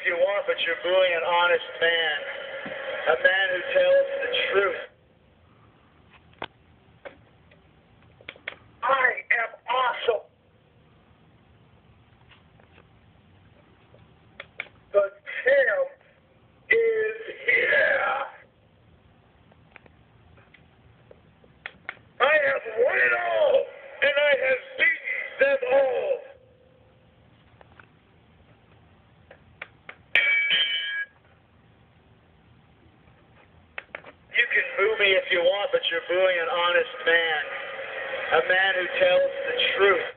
if you want, but you're booing an honest man. A man who tells the truth. I am awesome. The champ is here. I have won it all, and I have beaten them all. You can boo me if you want, but you're booing an honest man. A man who tells the truth.